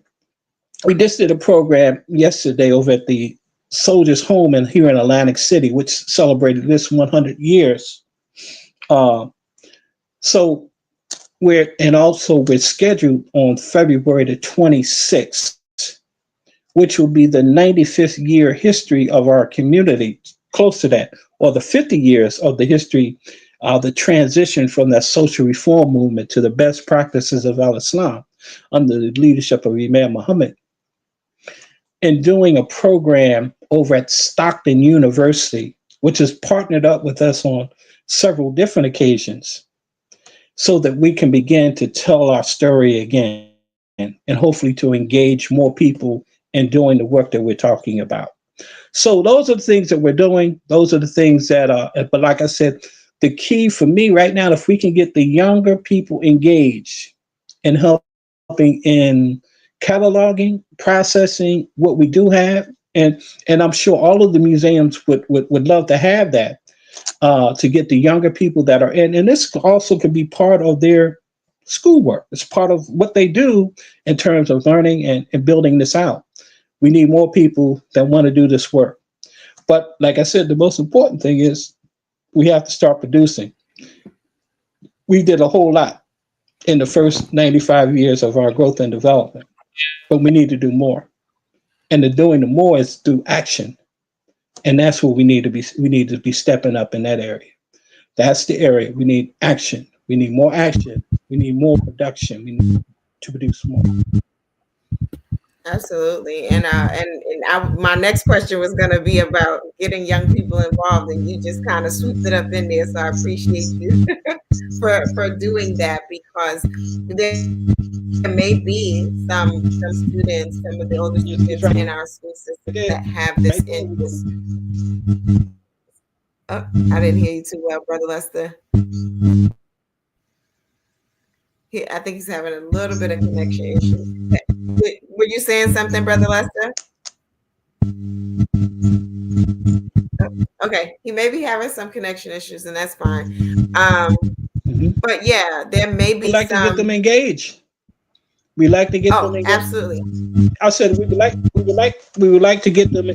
D: we just did a program yesterday over at the Soldiers Home here in Atlantic City, which celebrated this 100 years. So and also we're scheduled on February the 26th, which will be the 95th year history of our community, close to that, or the 50 years of the history, the transition from that social reform movement to the best practices of Al Islam under the leadership of Imam Muhammad, and doing a program over at Stockton University, which has partnered up with us on several different occasions so that we can begin to tell our story again and hopefully to engage more people in doing the work that we're talking about. So those are the things that we're doing. Those are the things that but like I said, the key for me right now, if we can get the younger people engaged in helping in cataloging, processing what we do have, and I'm sure all of the museums would love to have that, to get the younger people that are in, and this also could be part of their schoolwork. It's part of what they do in terms of learning and building this out. We need more people that want to do this work. But like I said, the most important thing is we have to start producing. We did a whole lot in the first 95 years of our growth and development, but we need to do more. And the doing the more is through action. And that's what we need to be. We need to be stepping up in that area. That's the area. We need action. We need more action. We need more production. We need to produce more.
A: Absolutely. My next question was going to be about getting young people involved, and you just kind of swooped it up in there. So I appreciate you for doing that, because there may be some students, some of the older students in our school system that have this interest. Oh, I didn't hear you too well, Brother Lester. I think he's having a little bit of connection issues. Were you saying something, Brother Lester? Okay, he may be having some connection issues, and that's fine. But yeah, there may be
D: we like to get them engaged. We like to get them engaged.
A: Absolutely.
D: I said we would like to get them.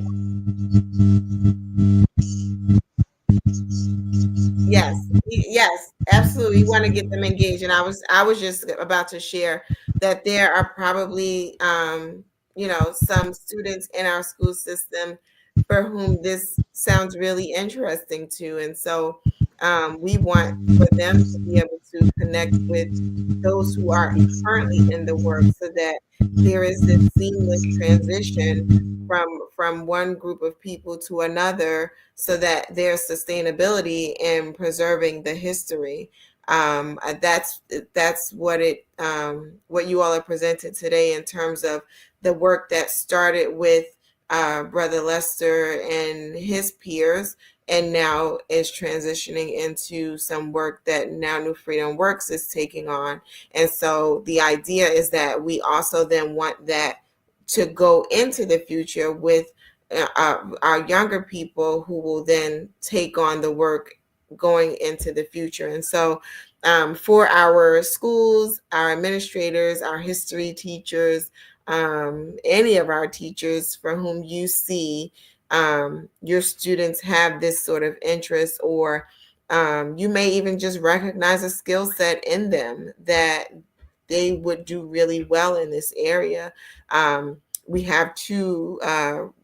A: Yes, absolutely. We want to get them engaged, and I was just about to share that there are probably some students in our school system for whom this sounds really interesting too, and so we want for them to be able to connect with those who are currently in the work, so that there is this seamless transition from one group of people to another, so that there's sustainability in preserving the history. That's what you all are presented today in terms of the work that started with Brother Lester and his peers, and now is transitioning into some work that now New Freedom Works is taking on. And so the idea is that we also then want that to go into the future with our younger people, who will then take on the work going into the future. And so for our schools, our administrators, our history teachers, any of our teachers for whom you see your students have this sort of interest, or you may even just recognize a skill set in them that they would do really well in this area. We have two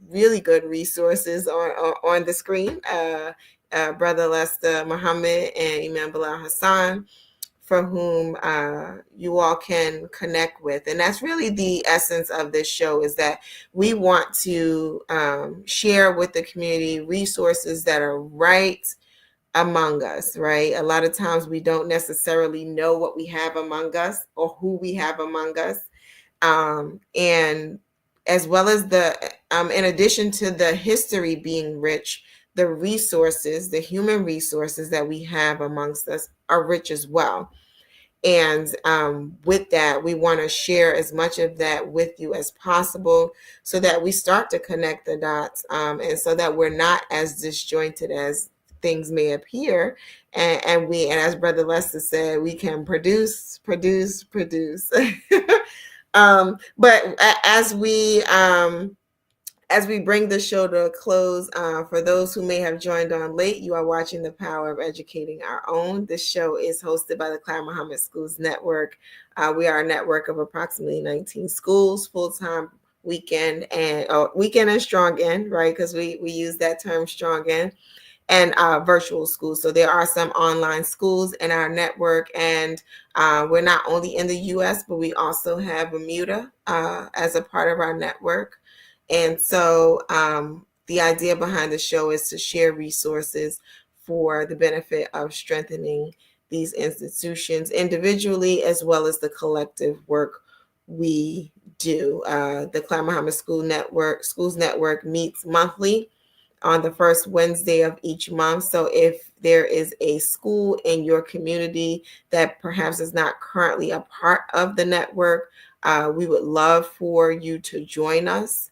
A: really good resources on the screen, Brother Lester Mohammed and Imam Bilal Hassan, for whom you all can connect with. And that's really the essence of this show, is that we want to share with the community resources that are right among us, right? A lot of times we don't necessarily know what we have among us or who we have among us. And as well as in addition to the history being rich, the resources, the human resources that we have amongst us are rich as well. And with that, we want to share as much of that with you as possible, so that we start to connect the dots, and so that we're not as disjointed as things may appear. And as Brother Lester said, we can produce. But as we as we bring the show to a close, for those who may have joined on late, you are watching The Power of Educating Our Own. This show is hosted by the Clara Mohammed Schools Network. We are a network of approximately 19 schools, full-time, weekend and strong end, right? Because we use that term, strong end, and virtual schools. So there are some online schools in our network, and we're not only in the U.S., but we also have Bermuda as a part of our network. And so the idea behind the show is to share resources for the benefit of strengthening these institutions individually, as well as the collective work we do. The Clara Mohammed Schools Network meets monthly on the first Wednesday of each month. So if there is a school in your community that perhaps is not currently a part of the network, we would love for you to join us.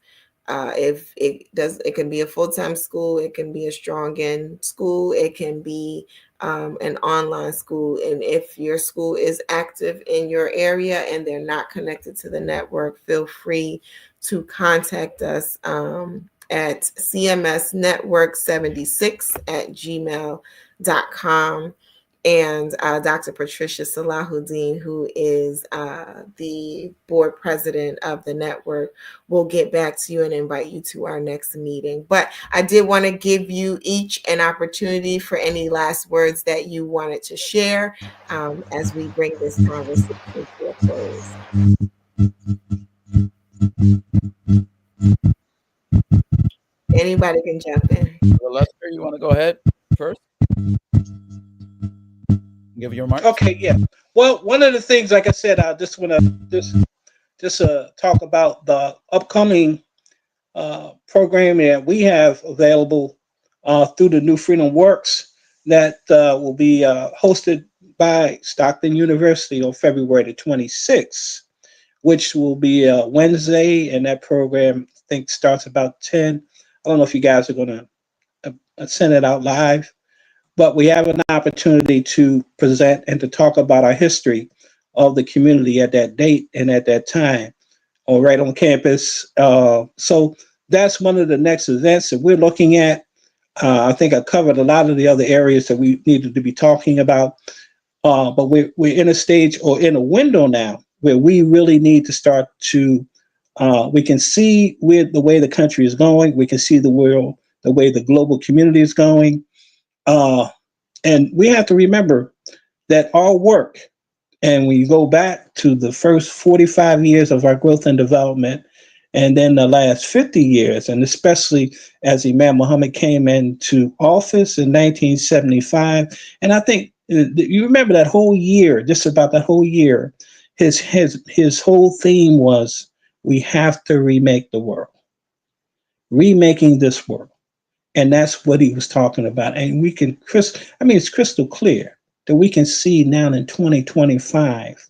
A: If it can be a full-time school, it can be a strong end school, it can be an online school. And if your school is active in your area and they're not connected to the network, feel free to contact us at CMS Network 76@gmail.com. And Dr. Patricia Salahuddin, who is the board president of the network, will get back to you and invite you to our next meeting. But I did want to give you each an opportunity for any last words that you wanted to share as we bring this conversation to a close. Anybody can jump in.
C: Lester, you want to go ahead first? Give your remarks.
D: Okay, yeah. Well, one of the things, like I said, I just want to just talk about the upcoming programming that we have available through the New Freedom Works that will be hosted by Stockton University on February the 26th, which will be Wednesday, and that program I think starts about 10. I don't know if you guys are going to send it out live, but we have an opportunity to present and to talk about our history of the community at that date and at that time, or right on campus. So that's one of the next events that we're looking at. I think I covered a lot of the other areas that we needed to be talking about, but we're in a stage or in a window now where we really need to start to, we can see where the way the country is going. We can see the world, the way the global community is going. And we have to remember that our work, and when you go back to the first 45 years of our growth and development, and then the last 50 years, and especially as Imam Mohammed came into office in 1975, and I think you remember that whole year, just about that whole year, his whole theme was, we have to remake the world, remaking this world. And that's what he was talking about. And we can, it's crystal clear that we can see now in 2025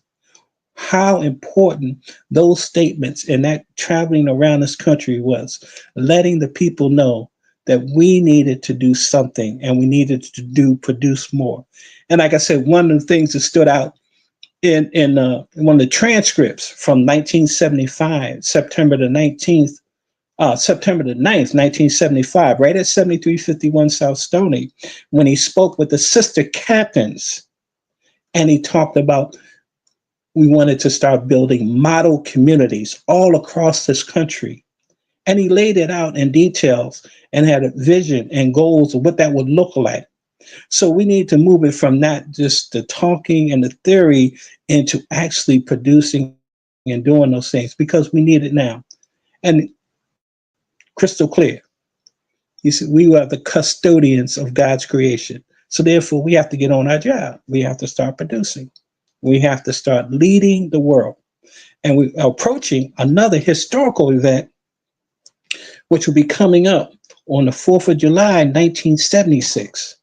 D: how important those statements and that traveling around this country was, letting the people know that we needed to do something and we needed to produce more. And like I said, one of the things that stood out in one of the transcripts from 1975, September the 9th, 1975, right at 7351 South Stony, when he spoke with the sister captains, and he talked about we wanted to start building model communities all across this country. And he laid it out in details and had a vision and goals of what that would look like. So we need to move it from not just the talking and the theory into actually producing and doing those things, because we need it now. And crystal clear. You see, we are the custodians of God's creation. So therefore, we have to get on our job. We have to start producing. We have to start leading the world. And we're approaching another historical event, which will be coming up on the 4th of July, 1976.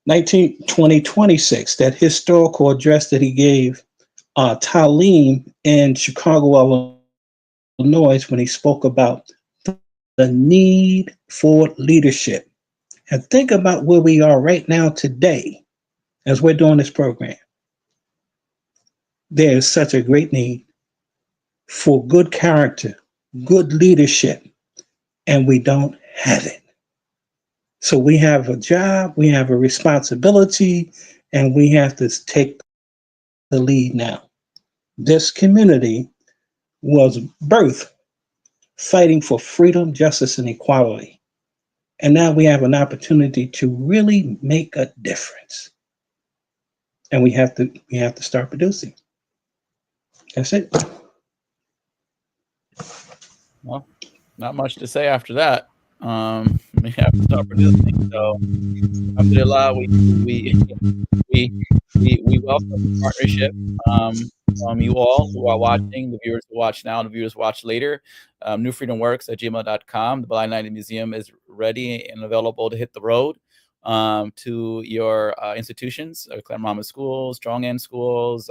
D: 2026, that historical address that he gave Talim in Chicago, Illinois, when he spoke about the need for leadership. And think about where we are right now today as we're doing this program. There is such a great need for good character, good leadership, and we don't have it. So we have a job, we have a responsibility, and we have to take the lead now. This community was birthed fighting for freedom, justice, and equality. And now we have an opportunity to really make a difference. And we have to start producing. That's it.
C: Well, not much to say after that. We have to start producing. So, alhamdulillah, we we welcome the partnership from you all who are watching, the viewers who watch now, and the viewers who watch later. newfreedomworks@gmail.com. The Blind Lighting Museum is ready and available to hit the road to your institutions, Clara Muhammad schools, Strong End schools.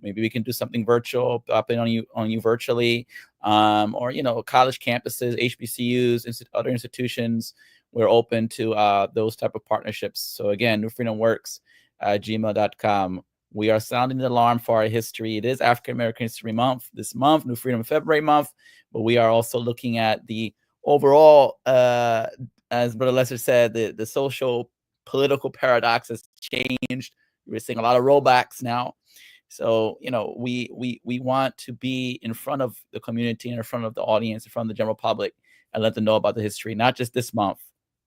C: Maybe we can do something virtual, pop in on you virtually, or college campuses, HBCUs, other institutions. We're open to those type of partnerships. So again, New Freedom Works gmail.com. We are sounding the alarm for our history. It is African American History Month this month, New Freedom February month, but we are also looking at the overall, as Brother Lester said, the social political paradox has changed. We're seeing a lot of rollbacks now. So, we want to be in front of the community and in front of the audience, in front of the general public, and let them know about the history, not just this month,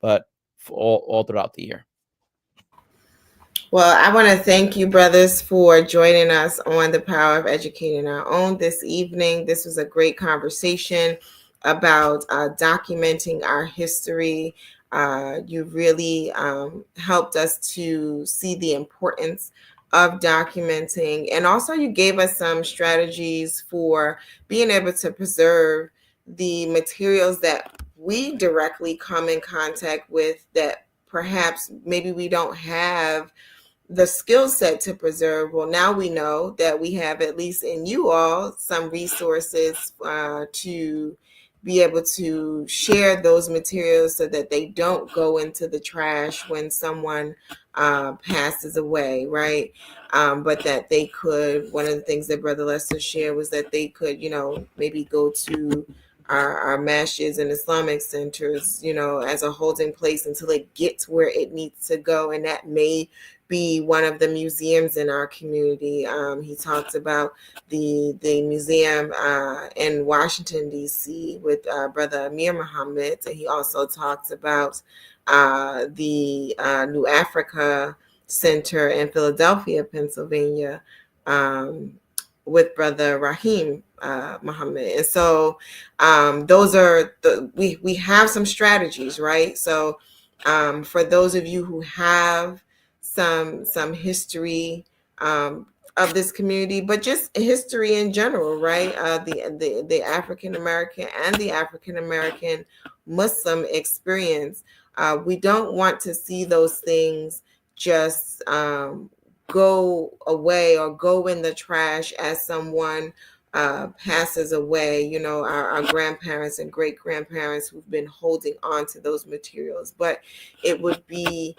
C: but for all throughout the year.
A: Well, I want to thank you, brothers, for joining us on The Power of Educating Our Own this evening. This was a great conversation about documenting our history. You really helped us to see the importance of documenting, and also you gave us some strategies for being able to preserve the materials that we directly come in contact with that perhaps maybe we don't have the skill set to preserve. Well, now we know that we have, at least in you all, some resources to be able to share those materials so that they don't go into the trash when someone passes away, right? But that they could, one of the things that Brother Lester shared was that they could, maybe go to our masjids and Islamic centers, as a holding place until it gets where it needs to go. And that may be one of the museums in our community. He talked about the museum in Washington, D.C. with Brother Amir Mohammed. And he also talked about the New Africa Center in Philadelphia, Pennsylvania, with Brother Rahim Mohammed. And so those are we have some strategies, right? So for those of you who have some history of this community, but just history in general, right? The African American and the African American Muslim experience. We don't want to see those things just go away or go in the trash as someone passes away. Our grandparents and great grandparents who've been holding on to those materials, but it would be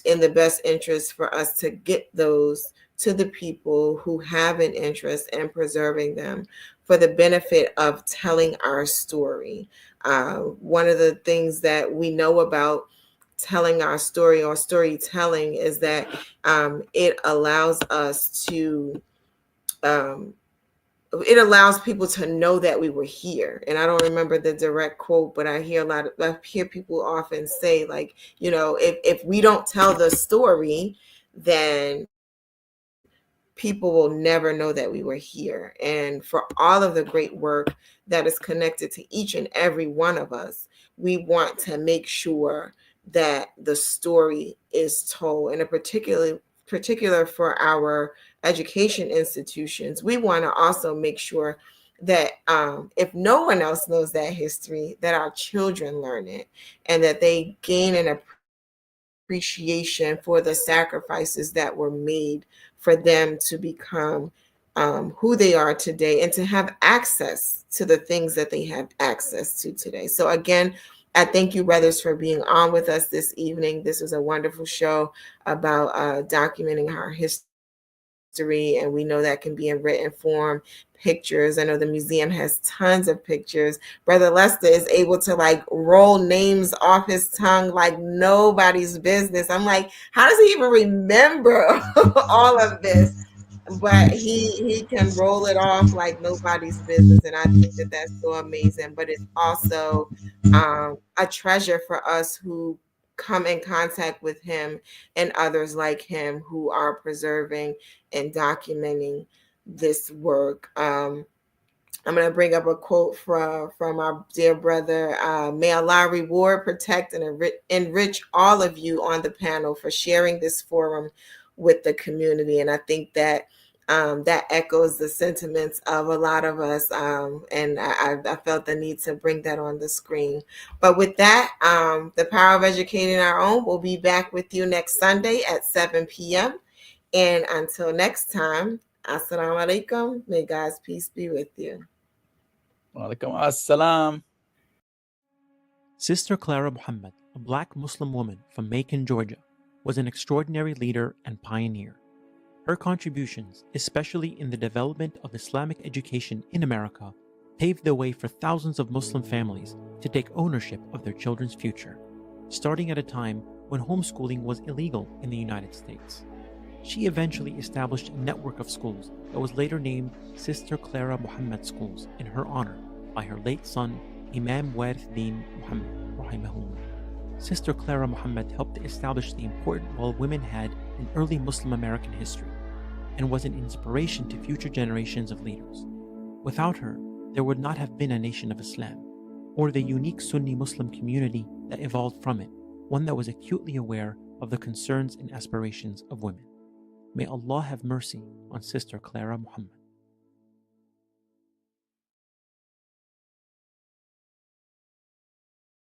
A: in the best interest for us to get those to the people who have an interest in preserving them for the benefit of telling our story. One of the things that we know about telling our story or storytelling is that it allows us to it allows people to know that we were here. And I don't remember the direct quote, but I hear people often say, like, if we don't tell the story, then people will never know that we were here. And for all of the great work that is connected to each and every one of us, we want to make sure that the story is told. And particular for our education institutions, we want to also make sure that if no one else knows that history, that our children learn it and that they gain an appreciation for the sacrifices that were made for them to become who they are today and to have access to the things that they have access to today. So again, I thank you, brothers, for being on with us this evening. This was a wonderful show about documenting our history history, and we know that can be in written form, pictures. I know the museum has tons of pictures. Brother Lester is able to like roll names off his tongue like nobody's business. I'm like, how does he even remember all of this? But he can roll it off like nobody's business, and I think that that's so amazing. But it's also a treasure for us who come in contact with him and others like him who are preserving and documenting this work. I'm going to bring up a quote from our dear brother. May Allah reward, protect, and enrich all of you on the panel for sharing this forum with the community. And I think that that echoes the sentiments of a lot of us. And I felt the need to bring that on the screen. But with that, the Power of Educating Our Own will be back with you next Sunday at 7 p.m. And until next time, Assalamu alaikum. May God's peace be with you.
C: Wa alaikum assalam.
E: Sister Clara Mohammed, a Black Muslim woman from Macon, Georgia, was an extraordinary leader and pioneer. Her contributions, especially in the development of Islamic education in America, paved the way for thousands of Muslim families to take ownership of their children's future, starting at a time when homeschooling was illegal in the United States. She eventually established a network of schools that was later named Sister Clara Mohammed Schools in her honor by her late son, Imam Warith Din Muhammad, rahimahullah. Sister Clara Mohammed helped to establish the important role women had in early Muslim American history and was an inspiration to future generations of leaders. Without her, there would not have been a nation of Islam, or the unique Sunni Muslim community that evolved from it, one that was acutely aware of the concerns and aspirations of women. May Allah have mercy on Sister Clara Mohammed.